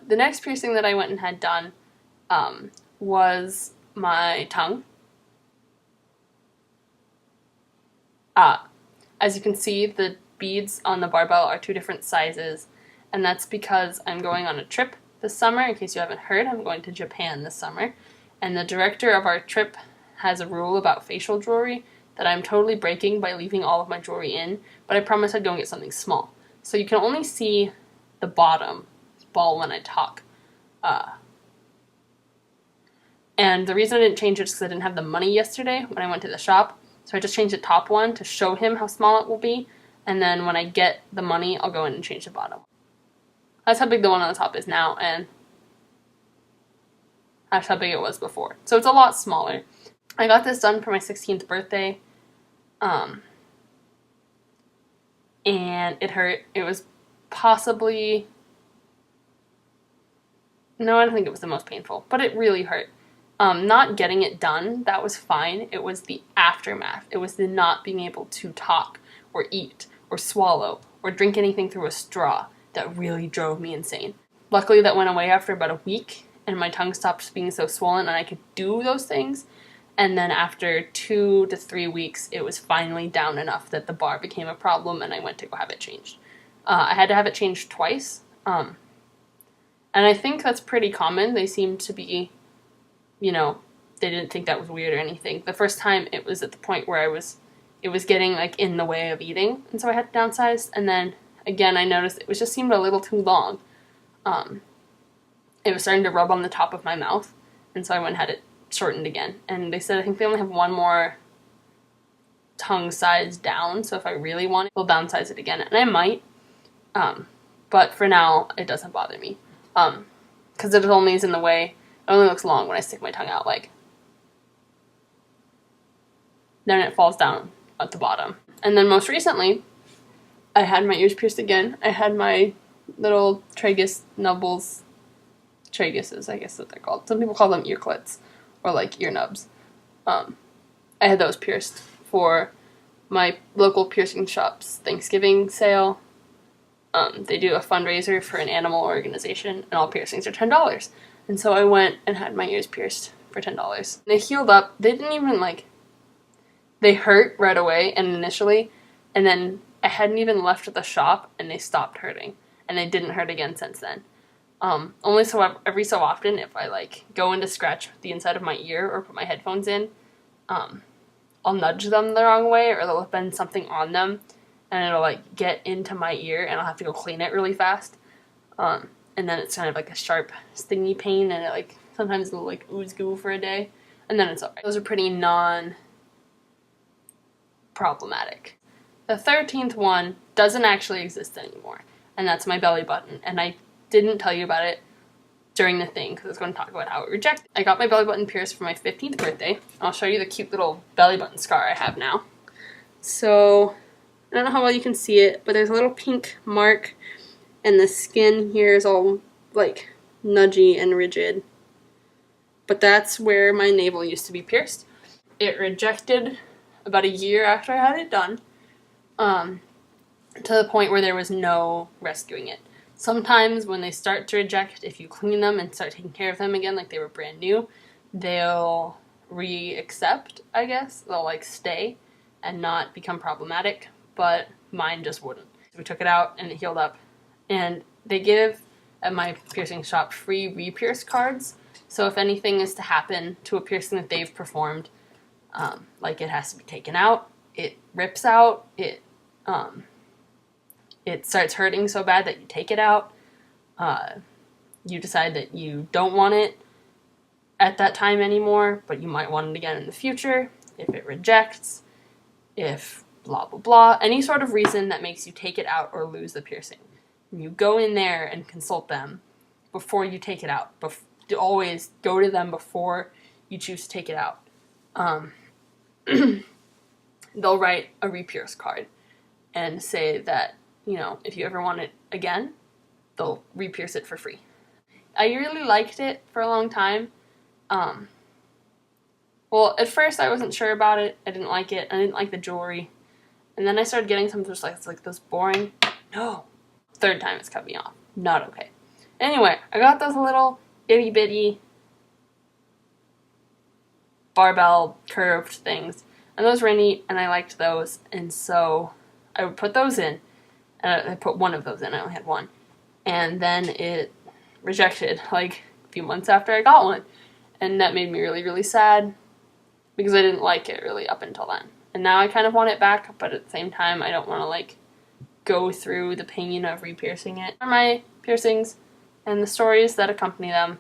the next piercing that I went and had done was my tongue. As you can see, the beads on the barbell are 2 different sizes, and that's because I'm going on a trip this summer. In case you haven't heard, I'm going to Japan this summer, and the director of our trip has a rule about facial jewelry that I'm totally breaking by leaving all of my jewelry in, but I promised I'd go and get something small. So you can only see the bottom ball when I talk. And the reason I didn't change it is because I didn't have the money yesterday when I went to the shop. So I just changed the top one to show him how small it will be. And then when I get the money, I'll go in and change the bottom. That's how big the one on the top is now, and that's how big it was before. So it's a lot smaller. I got this done for my 16th birthday. And it hurt. It was possibly... No, I don't think it was the most painful, but it really hurt. Not getting it done, that was fine. It was the aftermath. It was the not being able to talk or eat or swallow or drink anything through a straw that really drove me insane. Luckily, that went away after about a week, and my tongue stopped being so swollen and I could do those things. And then after 2 to 3 weeks, it was finally down enough that the bar became a problem, and I went to go have it changed. I had to have it changed twice, and I think that's pretty common. They seem to be, you know, they didn't think that was weird or anything. The first time, it was at the point where it was getting like in the way of eating, and so I had to downsize. And then again, I noticed it just seemed a little too long. It was starting to rub on the top of my mouth, and so I went and had it shortened again. And they said I think they only have one more tongue size down, so if I really want it, we'll downsize it again, and I might. But for now, it doesn't bother me, because it only is in the way. It only looks long when I stick my tongue out, like. Then it falls down at the bottom. And then most recently, I had my ears pierced again. I had my little tragus nubbles, traguses, I guess is what they're called. Some people call them ear clits, or like ear nubs. I had those pierced for my local piercing shop's Thanksgiving sale. They do a fundraiser for an animal organization, and all piercings are $10. And so I went and had my ears pierced for $10. They healed up. They didn't even they hurt right away and initially, and then I hadn't even left the shop and they stopped hurting, and they didn't hurt again since then. Only every so often, if I go in to scratch the inside of my ear or put my headphones in, I'll nudge them the wrong way, or there'll have been something on them and it'll get into my ear and I'll have to go clean it really fast. And then it's kind of like a sharp, stingy pain, and it sometimes it'll ooze goo for a day, and then it's alright. Those are pretty non-problematic. The 13th one doesn't actually exist anymore, and that's my belly button, and I didn't tell you about it during the thing because I was going to talk about how it rejected. I got my belly button pierced for my 15th birthday. I'll show you the cute little belly button scar I have now. So, I don't know how well you can see it, but there's a little pink mark, and the skin here is all nudgy and rigid. But that's where my navel used to be pierced. It rejected about a year after I had it done, to the point where there was no rescuing it. Sometimes when they start to reject, if you clean them and start taking care of them again like they were brand new, they'll re-accept, I guess. They'll stay and not become problematic, but mine just wouldn't. So we took it out and it healed up. And they give, at my piercing shop, free re-pierce cards. So if anything is to happen to a piercing that they've performed, it has to be taken out, it rips out, it starts hurting so bad that you take it out, you decide that you don't want it at that time anymore, but you might want it again in the future, if it rejects, if blah blah blah, any sort of reason that makes you take it out or lose the piercing. You go in there and consult them before you take it out. Always go to them before you choose to take it out. They'll write a re-pierce card and say that, if you ever want it again, they'll re-pierce it for free. I really liked it for a long time. Well, at first I wasn't sure about it. I didn't like it. I didn't like the jewelry. And then I started getting some just those boring, no. Third time it's cut me off. Not okay. Anyway, I got those little itty bitty barbell curved things, and those were neat, and I liked those, and so I would put those in, and I put one of those in. I only had one, and then it rejected like a few months after I got one, and that made me really, really sad because I didn't like it really up until then. And now I kind of want it back, but at the same time, I don't want to like go through the pain of re-piercing it. My piercings and the stories that accompany them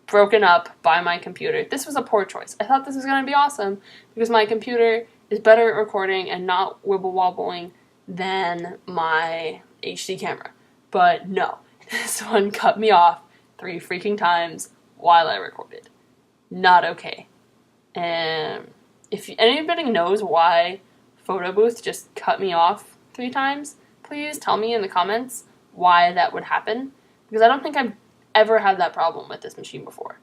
broken up by my computer. This was a poor choice. I thought this was going to be awesome because my computer is better at recording and not wibble wobbling than my HD camera. But no, this one cut me off 3 freaking times while I recorded. Not okay. And if anybody knows why Photo Booth just cut me off 3 times, please tell me in the comments why that would happen. Because I don't think I've ever had that problem with this machine before.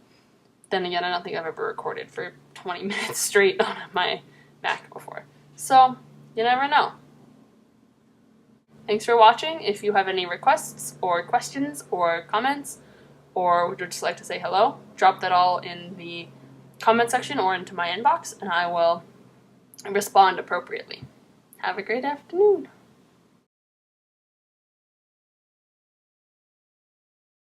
Then again, I don't think I've ever recorded for 20 minutes straight on my Mac before. So, you never know. Thanks for watching. If you have any requests or questions or comments, or would just like to say hello, drop that all in the comment section or into my inbox, and I will respond appropriately. Have a great afternoon.